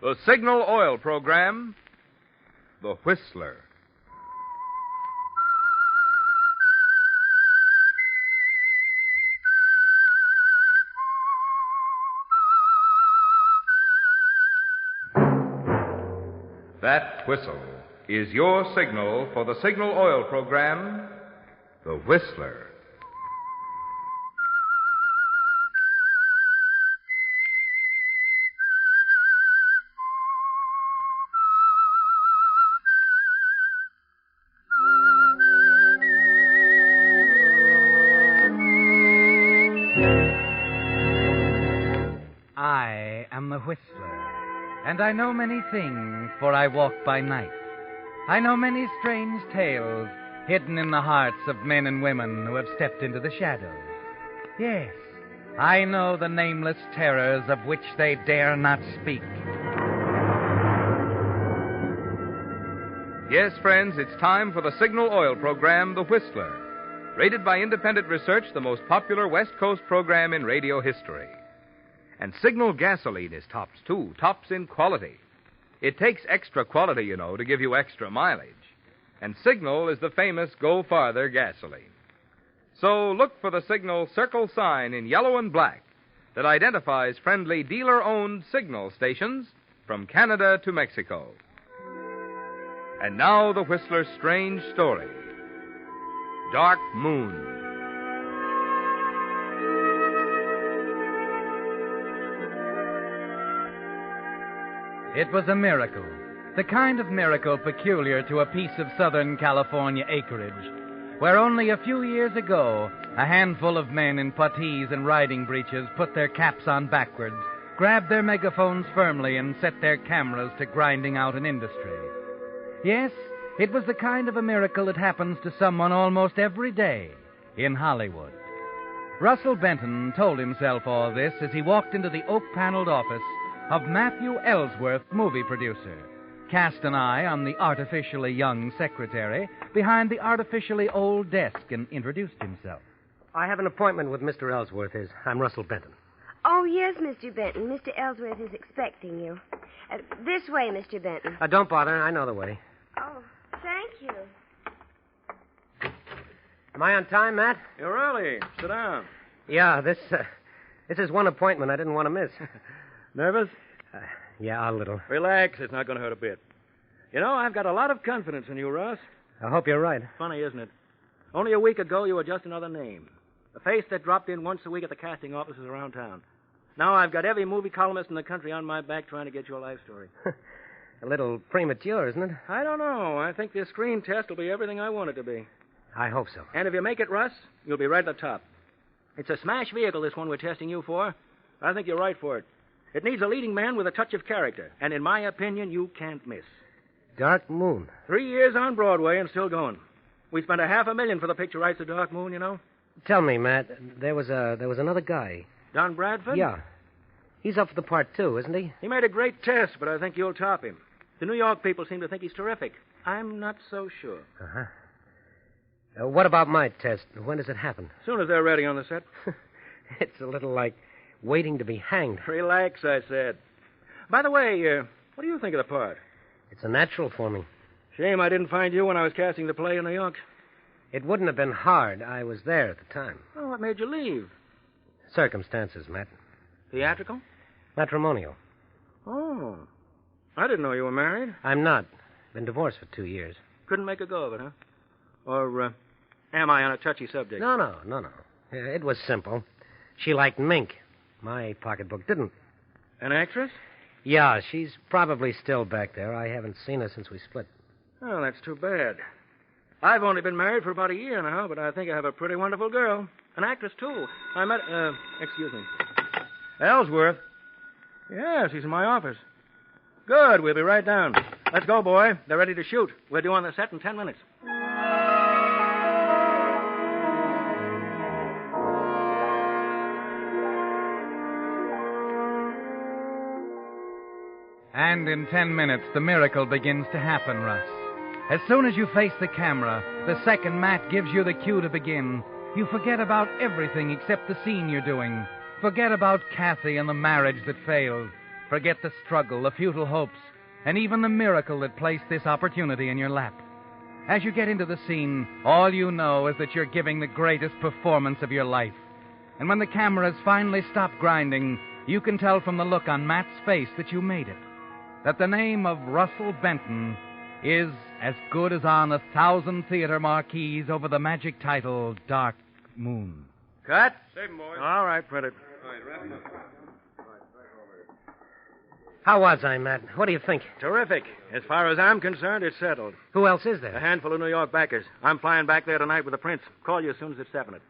The Signal Oil Program, The Whistler. That whistle is your signal for the Signal Oil Program, The Whistler. I am the Whistler, and I know many things, for I walk by night. I know many strange tales hidden in the hearts of men and women who have stepped into the shadows. Yes, I know the nameless terrors of which they dare not speak. Yes, friends, it's time for the Signal Oil Program, The Whistler. Rated by independent research, the most popular West Coast program in radio history. And Signal gasoline is tops, too. Tops in quality. It takes extra quality, you know, to give you extra mileage. And Signal is the famous Go Farther gasoline. So look for the Signal circle sign in yellow and black that identifies friendly dealer-owned Signal stations from Canada to Mexico. And now the Whistler's strange story. Dark Moon. It was a miracle, the kind of miracle peculiar to a piece of Southern California acreage, where only a few years ago, a handful of men in puttees and riding breeches put their caps on backwards, grabbed their megaphones firmly, and set their cameras to grinding out an industry. Yes, it was the kind of a miracle that happens to someone almost every day in Hollywood. Russell Benton told himself all this as he walked into the oak-paneled office of Matthew Ellsworth, movie producer, cast an eye on the artificially young secretary behind the artificially old desk, and introduced himself. I have an appointment with Mr. Ellsworth. I'm Russell Benton. Oh, yes, Mr. Benton. Mr. Ellsworth is expecting you. This way, Mr. Benton. Don't bother. I know the way. Oh, thank you. Am I on time, Matt? You're early. Sit down. Yeah, this is one appointment I didn't want to miss. Nervous? Yeah, a little. Relax. It's not going to hurt a bit. You know, I've got a lot of confidence in you, Ross. I hope you're right. Funny, isn't it? Only a week ago, you were just another name. A face that dropped in once a week at the casting offices around town. Now I've got every movie columnist in the country on my back trying to get your life story. A little premature, isn't it? I don't know. I think this screen test will be everything I want it to be. I hope so. And if you make it, Russ, you'll be right at the top. It's a smash vehicle, this one we're testing you for. I think you're right for it. It needs a leading man with a touch of character. And in my opinion, you can't miss. Dark Moon. 3 years on Broadway and still going. We spent $500,000 for the picture rights of Dark Moon, you know. Tell me, Matt, there was another guy. Don Bradford? Yeah. He's up for the part, too, isn't he? He made a great test, but I think you'll top him. The New York people seem to think he's terrific. I'm not so sure. Uh-huh. What about my test? When does it happen? As soon as they're ready on the set. It's a little like waiting to be hanged. Relax, I said. By the way, what do you think of the part? It's a natural for me. Shame I didn't find you when I was casting the play in New York. It wouldn't have been hard. I was there at the time. Oh, what made you leave? Circumstances, Matt. Theatrical? Matrimonial. Oh. I didn't know you were married. I'm not. Been divorced for 2 years. Couldn't make a go of it, huh? Or, am I on a touchy subject? No. It was simple. She liked mink. My pocketbook didn't. An actress? Yeah, she's probably still back there. I haven't seen her since we split. Oh, that's too bad. I've only been married for about a year now, but I think I have a pretty wonderful girl. An actress, too. I met, excuse me. Ellsworth? Yes, he's in my office. Good, we'll be right down. Let's go, boy. They're ready to shoot. We're due on the set in 10 minutes. And in 10 minutes, the miracle begins to happen, Russ. As soon as you face the camera, the second Matt gives you the cue to begin, you forget about everything except the scene you're doing. Forget about Kathy and the marriage that failed. Forget the struggle, the futile hopes, and even the miracle that placed this opportunity in your lap. As you get into the scene, all you know is that you're giving the greatest performance of your life. And when the cameras finally stop grinding, you can tell from the look on Matt's face that you made it. That the name of Russell Benton is as good as on 1,000 theater marquees over the magic title, Dark Moon. Cut. Save him, boys. All right, print it. All right, wrap him up. How was I, Matt? What do you think? Terrific. As far as I'm concerned, it's settled. Who else is A there? handful of New York backers. I'm flying back there tonight with the prince. Call you as soon as it's definite.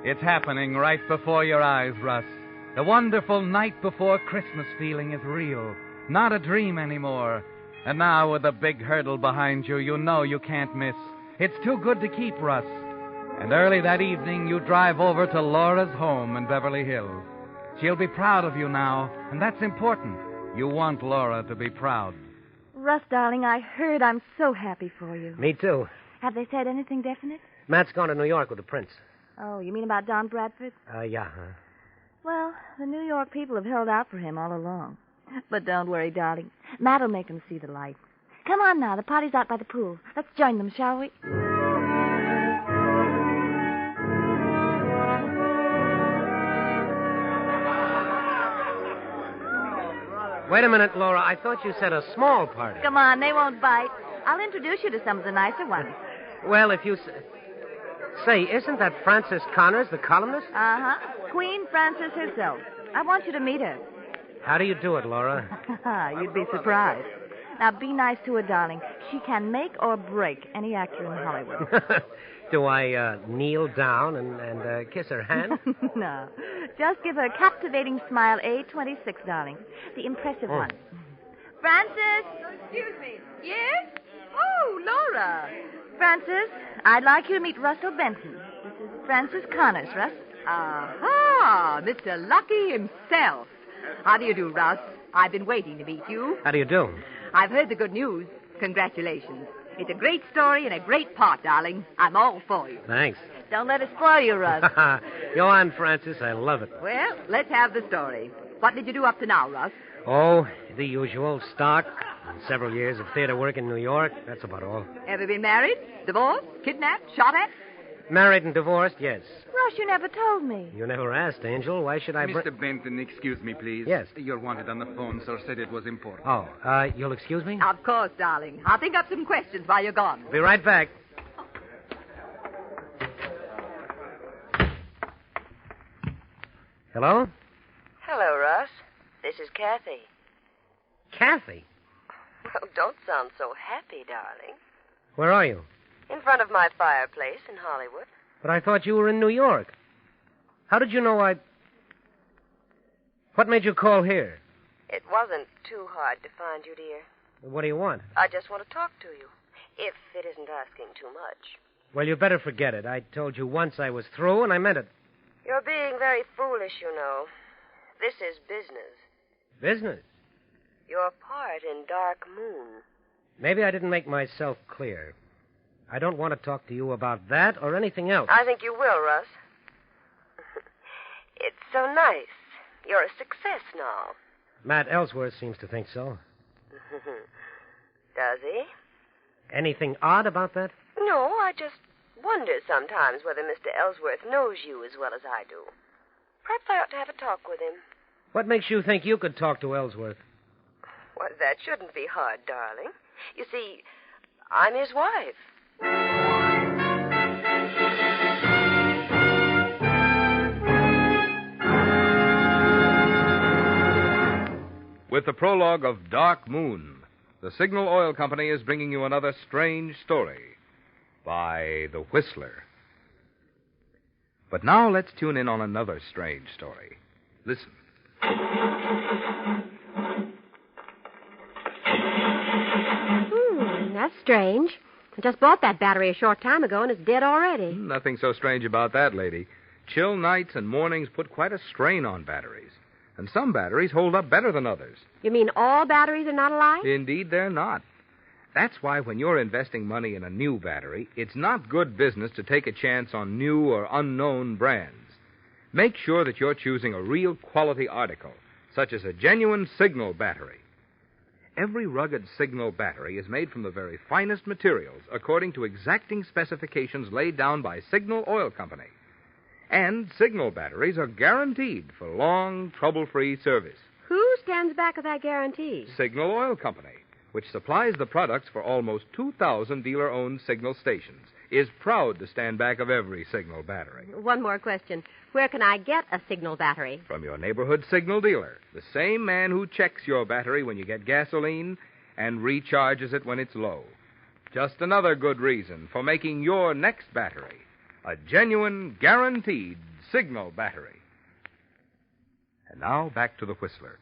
It's happening right before your eyes, Russ. The wonderful night before Christmas feeling is real, not a dream anymore. And now, with a big hurdle behind you, you know you can't miss. It's too good to keep, Russ. And early that evening, you drive over to Laura's home in Beverly Hills. She'll be proud of you now, and that's important. You want Laura to be proud. Russ, darling, I heard. I'm so happy for you. Me too. Have they said anything definite? Matt's gone to New York with the prince. Oh, you mean about Don Bradford? Yeah. Well, the New York people have held out for him all along. But don't worry, darling. Matt'll make him see the light. Come on now. The party's out by the pool. Let's join them, shall we? Wait a minute, Laura. I thought you said a small party. Come on, they won't bite. I'll introduce you to some of the nicer ones. Well, if you... Say, isn't that Frances Connors, the columnist? Uh-huh. Queen Frances herself. I want you to meet her. How do you do it, Laura? You'd be surprised. Now, be nice to her, darling. She can make or break any actor in Hollywood. Do I kneel down and kiss her hand? No. Just give her a captivating smile, A26, darling. The impressive one. Frances! Excuse me. Yes? Oh, Laura. Frances, I'd like you to meet Russell Benton. This is Frances Connors, Russ. Aha, Mr. Lucky himself. How do you do, Russ? I've been waiting to meet you. How do you do? I've heard the good news. Congratulations. It's a great story and a great part, darling. I'm all for you. Thanks. Don't let it spoil you, Russ. Go on, Francis. I love it. Well, let's have the story. What did you do up to now, Russ? Oh, the usual stock. Several years of theater work in New York. That's about all. Ever been married? Divorced? Kidnapped? Shot at? Married and divorced, yes. Russ, you never told me. You never asked, Angel. Why should I... Mr. Benton, excuse me, please. Yes. You're wanted on the phone, sir. Said it was important. Oh, you'll excuse me? Of course, darling. I'll think up some questions while you're gone. Be right back. Hello? Hello, Russ. This is Kathy. Kathy? Well, don't sound so happy, darling. Where are you? In front of my fireplace in Hollywood. But I thought you were in New York. How did you know I... What made you call here? It wasn't too hard to find you, dear. What do you want? I just want to talk to you, if it isn't asking too much. Well, you better forget it. I told you once I was through, and I meant it. You're being very foolish, you know. This is business. Business? Your part in Dark Moon. Maybe I didn't make myself clear. I don't want to talk to you about that or anything else. I think you will, Russ. It's so nice. You're a success now. Matt Ellsworth seems to think so. Does he? Anything odd about that? No, I just wonder sometimes whether Mr. Ellsworth knows you as well as I do. Perhaps I ought to have a talk with him. What makes you think you could talk to Ellsworth? Well, that shouldn't be hard, darling. You see, I'm his wife. With the prologue of Dark Moon, the Signal Oil Company is bringing you another strange story by The Whistler. But now let's tune in on another strange story. Listen. That's strange. I just bought that battery a short time ago, and it's dead already. Nothing so strange about that, lady. Chill nights and mornings put quite a strain on batteries. And some batteries hold up better than others. You mean all batteries are not alike? Indeed, they're not. That's why when you're investing money in a new battery, it's not good business to take a chance on new or unknown brands. Make sure that you're choosing a real quality article, such as a genuine Signal battery. Every rugged Signal battery is made from the very finest materials according to exacting specifications laid down by Signal Oil Company. And Signal batteries are guaranteed for long, trouble-free service. Who stands back of that guarantee? Signal Oil Company, which supplies the products for almost 2,000 dealer-owned Signal stations, is proud to stand back of every Signal battery. One more question. Where can I get a Signal battery? From your neighborhood Signal dealer, the same man who checks your battery when you get gasoline and recharges it when it's low. Just another good reason for making your next battery a genuine, guaranteed Signal battery. And now, back to the Whistler.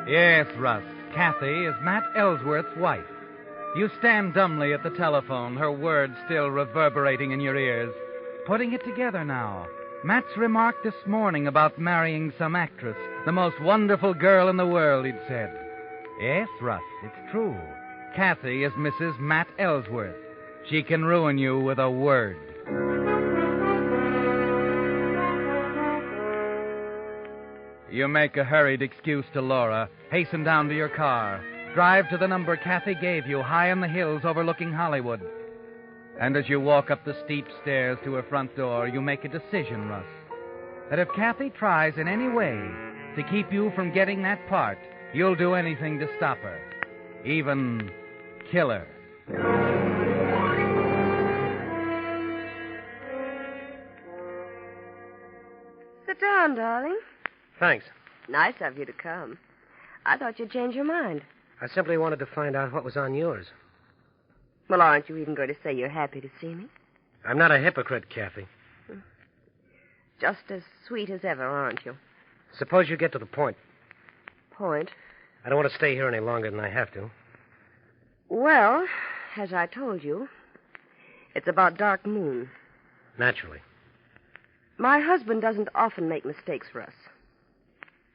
Yes, Russ. Kathy is Matt Ellsworth's wife. You stand dumbly at the telephone, her words still reverberating in your ears. Putting it together now. Matt's remark this morning about marrying some actress, the most wonderful girl in the world, he'd said. Yes, Russ, it's true. Kathy is Mrs. Matt Ellsworth. She can ruin you with a word. You make a hurried excuse to Laura, hasten down to your car, drive to the number Kathy gave you high in the hills overlooking Hollywood. And as you walk up the steep stairs to her front door, you make a decision, Russ, that if Kathy tries in any way to keep you from getting that part, you'll do anything to stop her, even kill her. Sit down, darling. Thanks. Nice of you to come. I thought you'd change your mind. I simply wanted to find out what was on yours. Well, aren't you even going to say you're happy to see me? I'm not a hypocrite, Kathy. Just as sweet as ever, aren't you? Suppose you get to the point. Point? I don't want to stay here any longer than I have to. Well, as I told you, it's about Dark Moon. Naturally. My husband doesn't often make mistakes for us.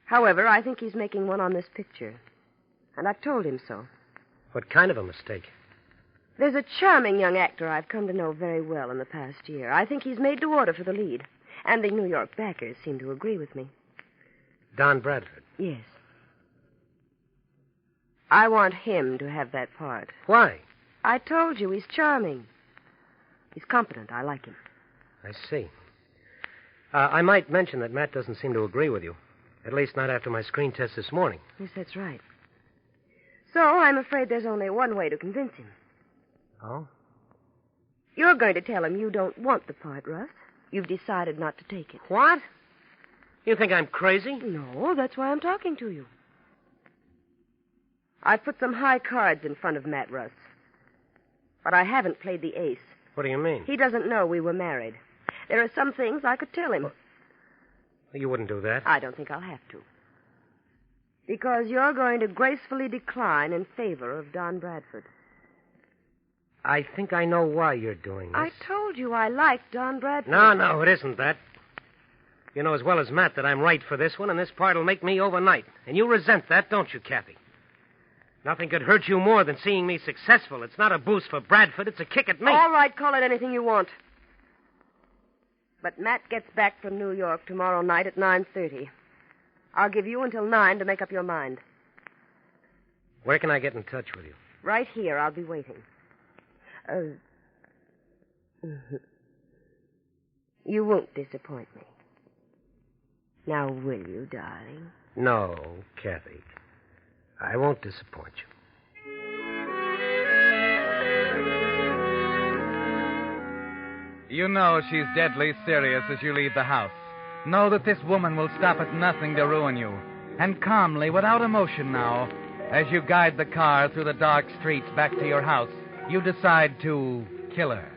However, I think he's making one on this picture. And I've told him so. What kind of a mistake? There's a charming young actor I've come to know very well in the past year. I think he's made to order for the lead. And the New York backers seem to agree with me. Don Bradford? Yes. I want him to have that part. Why? I told you, he's charming. He's competent. I like him. I see. I might mention that Matt doesn't seem to agree with you. At least not after my screen test this morning. Yes, that's right. So I'm afraid there's only one way to convince him. Oh? You're going to tell him you don't want the part, Russ. You've decided not to take it. What? You think I'm crazy? No, that's why I'm talking to you. I've put some high cards in front of Matt, Russ. But I haven't played the ace. What do you mean? He doesn't know we were married. There are some things I could tell him. Well, you wouldn't do that. I don't think I'll have to. Because you're going to gracefully decline in favor of Don Bradford. I think I know why you're doing this. I told you I liked Don Bradford. No, it isn't that. You know as well as Matt that I'm right for this one, and this part will make me overnight. And you resent that, don't you, Kathy? Nothing could hurt you more than seeing me successful. It's not a boost for Bradford, it's a kick at me. All right, call it anything you want. But Matt gets back from New York tomorrow night at 9:30. I'll give you until 9 to make up your mind. Where can I get in touch with you? Right here. I'll be waiting. You won't disappoint me. Now, will you, darling? No, Kathy. I won't disappoint you. You know she's deadly serious as you leave the house. Know that this woman will stop at nothing to ruin you. And calmly, without emotion now, as you guide the car through the dark streets back to your house, you decide to kill her.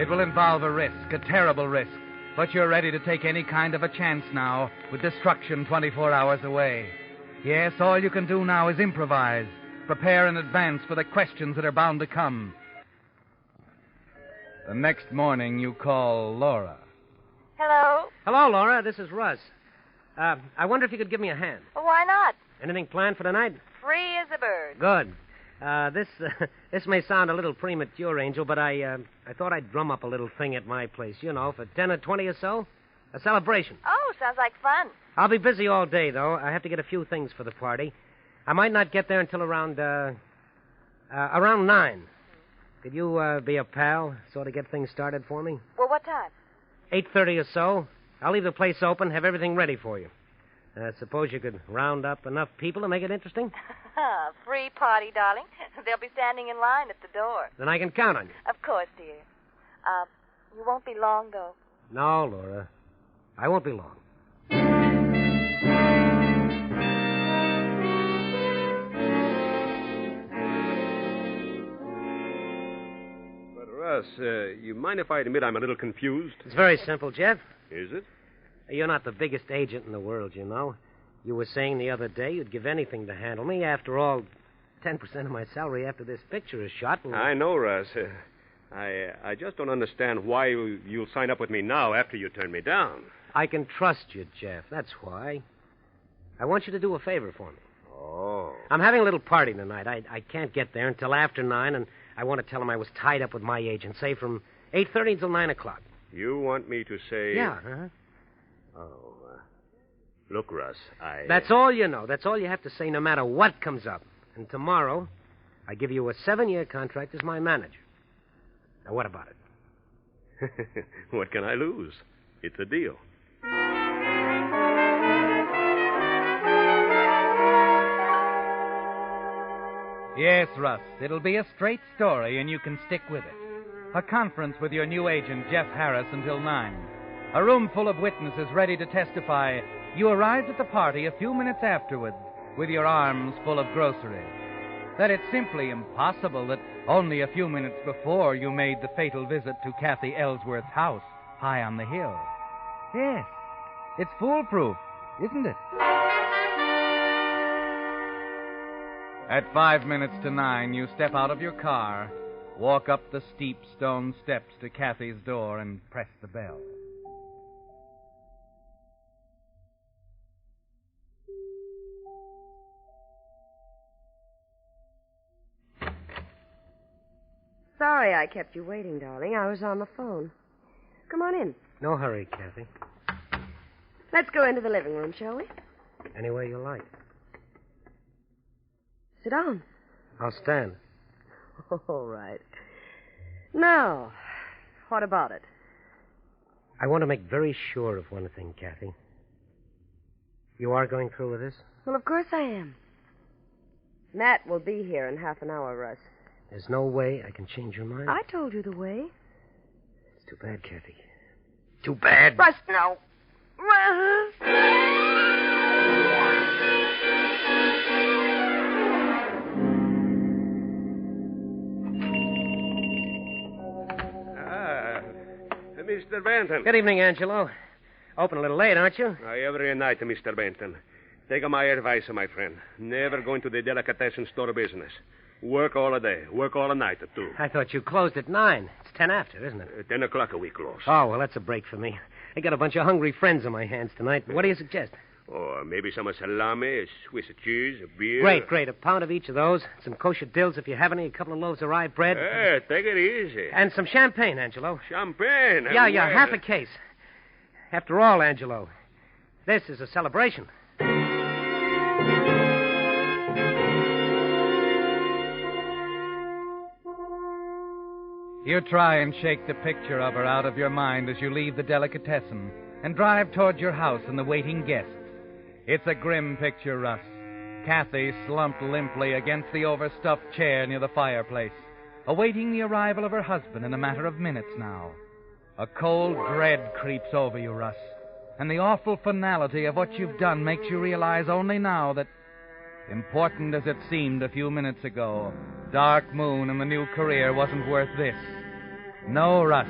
It will involve a risk, a terrible risk. But you're ready to take any kind of a chance now, with destruction 24 hours away. Yes, all you can do now is improvise. Prepare in advance for the questions that are bound to come. The next morning, you call Laura. Hello? Hello, Laura. This is Russ. I wonder if you could give me a hand. Well, why not? Anything planned for tonight? Free as a bird. Good. This may sound a little premature, Angel, but I thought I'd drum up a little thing at my place, for 10 or 20 or so. A celebration. Oh, sounds like fun. I'll be busy all day, though. I have to get a few things for the party. I might not get there until around 9. Could you be a pal, sort of get things started for me? Well, what time? 8:30 or so. I'll leave the place open, have everything ready for you. Suppose you could round up enough people to make it interesting? Free party, darling. They'll be standing in line at the door. Then I can count on you. Of course, dear. You won't be long, though. No, Laura. I won't be long. But, Russ, you mind if I admit I'm a little confused? It's very simple, Jeff. Is it? You're not the biggest agent in the world, you know. You were saying the other day you'd give anything to handle me. After all, 10% of my salary after this picture is shot. I know, Russ. I just don't understand why you'll sign up with me now after you turn me down. I can trust you, Jeff. That's why. I want you to do a favor for me. Oh. I'm having a little party tonight. I can't get there until after 9, and I want to tell him I was tied up with my agent, say from 8:30 until 9 o'clock. You want me to say... Yeah, uh-huh. Oh, look, Russ, That's all you know. That's all you have to say, no matter what comes up. And tomorrow, I give you a 7-year contract as my manager. Now, what about it? What can I lose? It's a deal. Yes, Russ, it'll be a straight story, and you can stick with it. A conference with your new agent, Jeff Harris, until 9. A room full of witnesses ready to testify. You arrived at the party a few minutes afterwards with your arms full of groceries. That it's simply impossible that only a few minutes before you made the fatal visit to Kathy Ellsworth's house high on the hill. Yes, it's foolproof, isn't it? At 5 minutes to 9, you step out of your car, walk up the steep stone steps to Kathy's door, and press the bell. Sorry I kept you waiting, darling. I was on the phone. Come on in. No hurry, Kathy. Let's go into the living room, shall we? Any way you like. Sit down. I'll stand. All right. Now, what about it? I want to make very sure of one thing, Kathy. You are going through with this? Well, of course I am. Matt will be here in half an hour, Russ. There's no way I can change your mind? I told you the way. It's too bad, Kathy. Too bad. Russ, no. Russ. Mr. Benton. Good evening, Angelo. Open a little late, aren't you? Every night, Mr. Benton. Take my advice, my friend. Never go into the delicatessen store business. Work all day. Work all night, too. I thought you closed at 9. It's 10 after, isn't it? 10 o'clock we close. Oh, well, that's a break for me. I got a bunch of hungry friends on my hands tonight. What do you suggest? Oh, maybe some salami, Swiss cheese, beer. Great. A pound of each of those. Some kosher dills if you have any. A couple of loaves of rye bread. Hey, take it easy. And some champagne, Angelo. Champagne? Yeah, half a case. After all, Angelo, this is a celebration. You try and shake the picture of her out of your mind as you leave the delicatessen and drive toward your house and the waiting guests. It's a grim picture, Russ. Kathy slumped limply against the overstuffed chair near the fireplace, awaiting the arrival of her husband in a matter of minutes now. A cold dread creeps over you, Russ, and the awful finality of what you've done makes you realize only now that, important as it seemed a few minutes ago, Dark Moon and the new career wasn't worth this. No, Russ,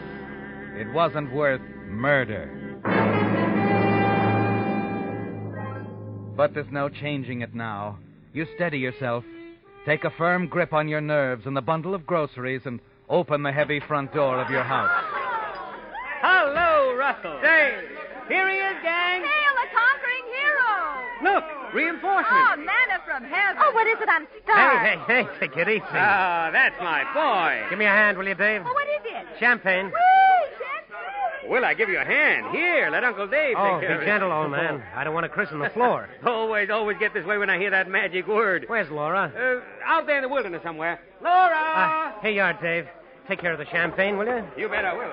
It wasn't worth murder. But there's no changing it now. You steady yourself. Take a firm grip on your nerves and the bundle of groceries and open the heavy front door of your house. Hello, Russell. Dave. Here he is, gang. Hail the conquering hero! Look, reinforcements. Oh, manna from heaven. Oh, what is it? I'm starved. Hey, take it easy. Ah, that's my boy. Give me a hand, will you, Dave? Oh, what is it? Champagne. Woo, champagne. Will I give you a hand? Here, let Uncle Dave Oh, take care be of gentle, old man. I don't want to christen the floor. Always get this way when I hear that magic word. Where's Laura? Out there in the wilderness somewhere. Laura! Here you are, Dave. Take care of the champagne, will you? You bet I will.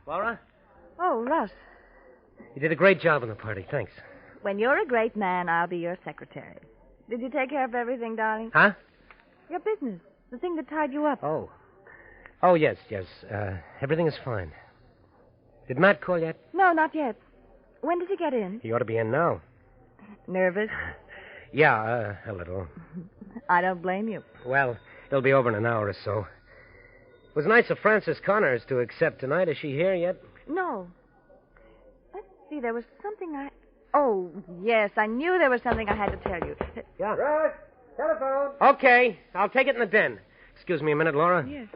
Laura? Oh, Russ. You did a great job on the party. Thanks. When you're a great man, I'll be your secretary. Did you take care of everything, darling? Huh? Your business. The thing that tied you up. Oh. Oh, yes. Everything is fine. Did Matt call yet? No, not yet. When did he get in? He ought to be in now. Nervous? Yeah, a little. I don't blame you. Well, it'll be over in an hour or so. It was nice of Frances Connors to accept tonight. Is she here yet? No. Let's see, there was something I... Oh, yes, I knew there was something I had to tell you. Yeah. Russ, telephone. Okay, I'll take it in the den. Excuse me a minute, Laura. Yes.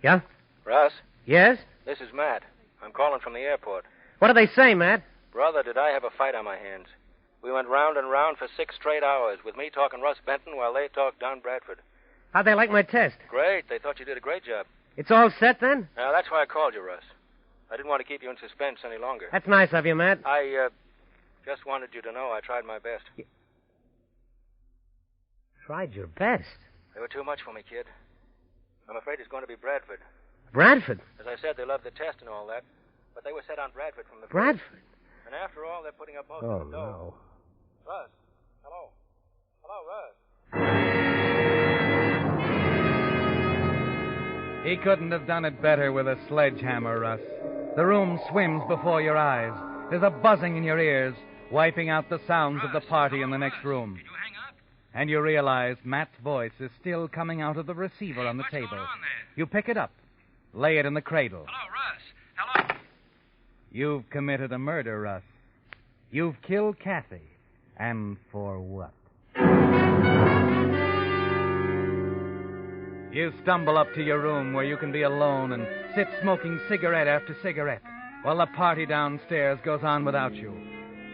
Yeah? Russ, Yes? this is Matt. I'm calling from the airport. What do they say, Matt? Brother, did I have a fight on my hands. We went round and round for 6 straight hours, with me talking Russ Benton while they talked Don Bradford. How'd they like my test? Great. They thought you did a great job. It's all set, then? Now, that's why I called you, Russ. I didn't want to keep you in suspense any longer. That's nice of you, Matt. I just wanted you to know I tried my best. Tried your best. They were too much for me, kid. I'm afraid it's going to be Bradford. Bradford? As I said, they loved the test and all that, but they were set on Bradford from the first. Bradford? And after all, they're putting up most Oh, of the dough. no. Russ, hello. Hello, Russ. He couldn't have done it better with a sledgehammer, Russ. The room swims before your eyes. There's a buzzing in your ears, wiping out the sounds of the party in the next room. Did you hang up? And you realize Matt's voice is still coming out of the receiver on the What's table. going on there? You pick it up, lay it in the cradle. Hello, Russ. Hello. You've committed a murder, Russ. You've killed Kathy. And for what? You stumble up to your room where you can be alone and sit smoking cigarette after cigarette while the party downstairs goes on without you.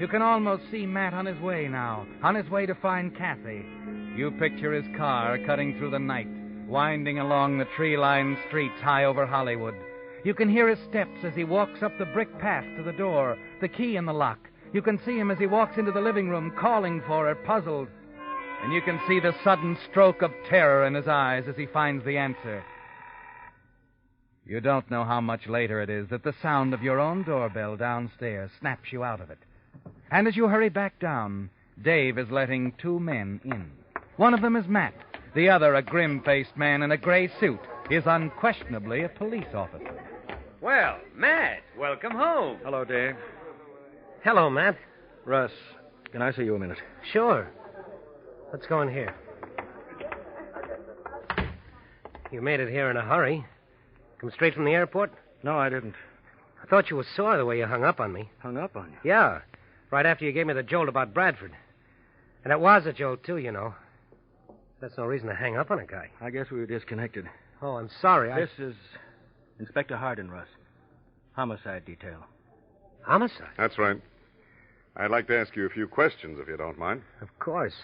You can almost see Matt on his way now, on his way to find Kathy. You picture his car cutting through the night, winding along the tree-lined streets high over Hollywood. You can hear his steps as he walks up the brick path to the door, the key in the lock. You can see him as he walks into the living room, calling for her, puzzled. And you can see the sudden stroke of terror in his eyes as he finds the answer. You don't know how much later it is that the sound of your own doorbell downstairs snaps you out of it. And as you hurry back down, Dave is letting 2 men in. One of them is Matt. The other, a grim-faced man in a gray suit, is unquestionably a police officer. Well, Matt, welcome home. Hello, Dave. Hello, Matt. Russ, can I see you a minute? Sure. Let's go in here. You made it here in a hurry. Come straight from the airport? No, I didn't. I thought you were sore the way you hung up on me. Hung up on you? Yeah. Right after you gave me the jolt about Bradford. And it was a jolt, too, you know. That's no reason to hang up on a guy. I guess we were disconnected. Oh, I'm sorry. This is Inspector Hardin, Russ. Homicide detail. Homicide? That's right. I'd like to ask you a few questions, if you don't mind. Of course.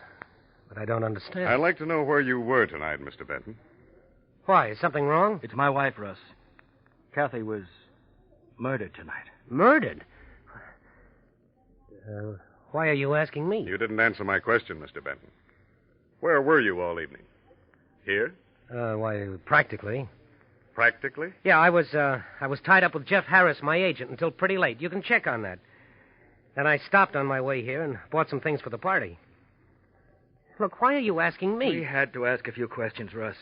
But I don't understand. I'd like to know where you were tonight, Mr. Benton. Why? Is something wrong? It's my wife, Russ. Kathy was murdered tonight. Murdered? Why are you asking me? You didn't answer my question, Mr. Benton. Where were you all evening? Here? Why, practically. Practically? Yeah, I was tied up with Jeff Harris, my agent, until pretty late. You can check on that. Then I stopped on my way here and bought some things for the party. Look, why are you asking me? We had to ask a few questions, Russ.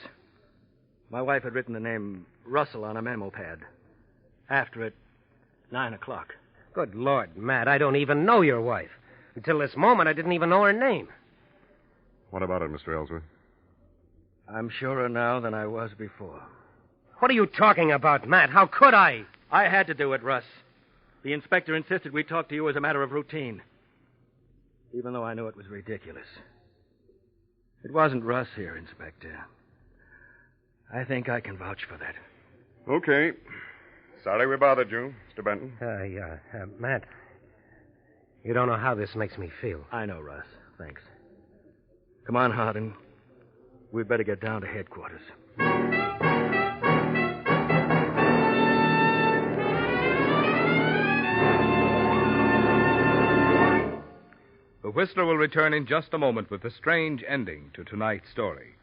My wife had written the name Russell on a memo pad. After it, 9 o'clock. Good Lord, Matt, I don't even know your wife. Until this moment, I didn't even know her name. What about it, Mr. Ellsworth? I'm surer now than I was before. What are you talking about, Matt? How could I? I had to do it, Russ. The inspector insisted we talk to you as a matter of routine, even though I knew it was ridiculous. It wasn't Russ here, Inspector. I think I can vouch for that. Okay. Sorry we bothered you, Mr. Benton. Matt, you don't know how this makes me feel. I know, Russ. Thanks. Come on, Hardin. We'd better get down to headquarters. The Whistler will return in just a moment with the strange ending to tonight's story.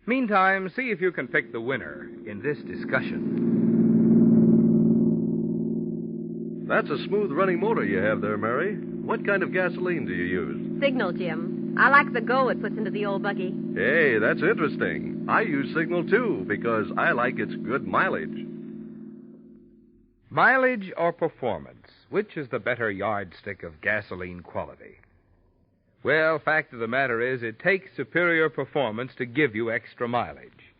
Meantime, see if you can pick the winner in this discussion. That's a smooth-running motor you have there, Mary. What kind of gasoline do you use? Signal, Jim. I like the go it puts into the old buggy. Hey, that's interesting. I use Signal, too, because I like its good mileage. Mileage or performance? Which is the better yardstick of gasoline quality? Well, fact of the matter is, it takes superior performance to give you extra mileage.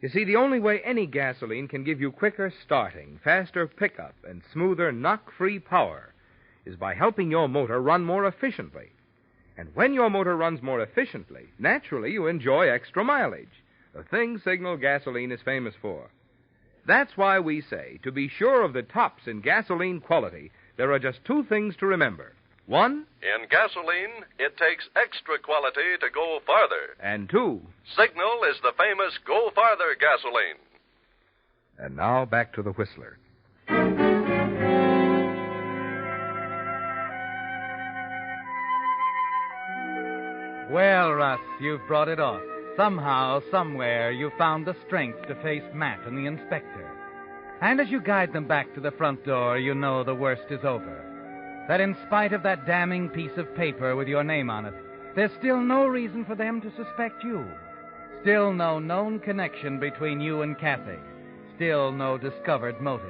You see, the only way any gasoline can give you quicker starting, faster pickup, and smoother knock-free power is by helping your motor run more efficiently. And when your motor runs more efficiently, naturally you enjoy extra mileage, a thing Signal gasoline is famous for. That's why we say, to be sure of the tops in gasoline quality, there are just two things to remember. One, in gasoline, it takes extra quality to go farther. And two, Signal is the famous Go Farther gasoline. And now back to the Whistler. Well, Russ, you've brought it off. Somehow, somewhere, you found the strength to face Matt and the inspector. And as you guide them back to the front door, you know the worst is over. That in spite of that damning piece of paper with your name on it, there's still no reason for them to suspect you. Still no known connection between you and Kathy. Still no discovered motive.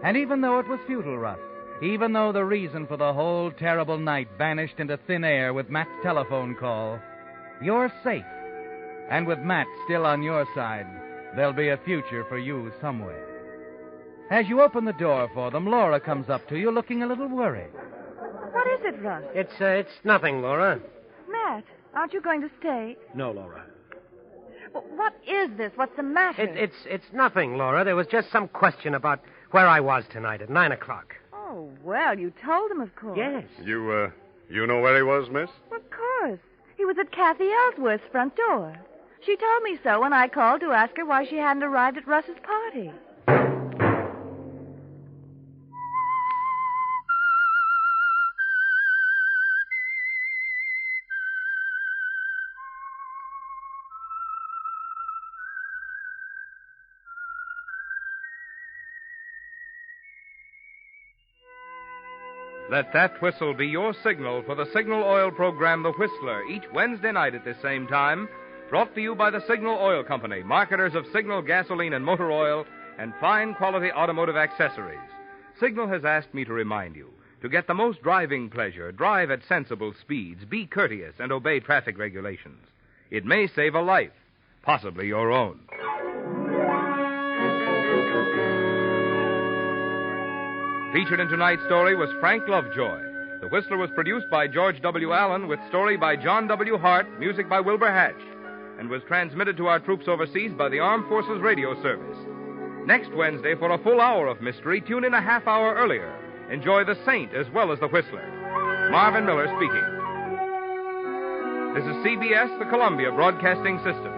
And even though it was futile, Russ, even though the reason for the whole terrible night vanished into thin air with Matt's telephone call, you're safe. And with Matt still on your side, there'll be a future for you somewhere. As you open the door for them, Laura comes up to you looking a little worried. What is it, Russ? It's nothing, Laura. Matt, aren't you going to stay? No, Laura. Well, what is this? What's the matter? It's nothing, Laura. There was just some question about where I was tonight at 9 o'clock. Oh, well, you told him, of course. Yes. You know where he was, miss? Of course. He was at Kathy Ellsworth's front door. She told me so when I called to ask her why she hadn't arrived at Russ's party. Let that whistle be your signal for the Signal Oil program, The Whistler, each Wednesday night at this same time, brought to you by the Signal Oil Company, marketers of Signal gasoline and motor oil and fine quality automotive accessories. Signal has asked me to remind you, to get the most driving pleasure, drive at sensible speeds, be courteous, and obey traffic regulations. It may save a life, possibly your own. Featured in tonight's story was Frank Lovejoy. The Whistler was produced by George W. Allen with story by John W. Hart, music by Wilbur Hatch, and was transmitted to our troops overseas by the Armed Forces Radio Service. Next Wednesday, for a full hour of mystery, tune in a half hour earlier. Enjoy The Saint as well as The Whistler. Marvin Miller speaking. This is CBS, the Columbia Broadcasting System.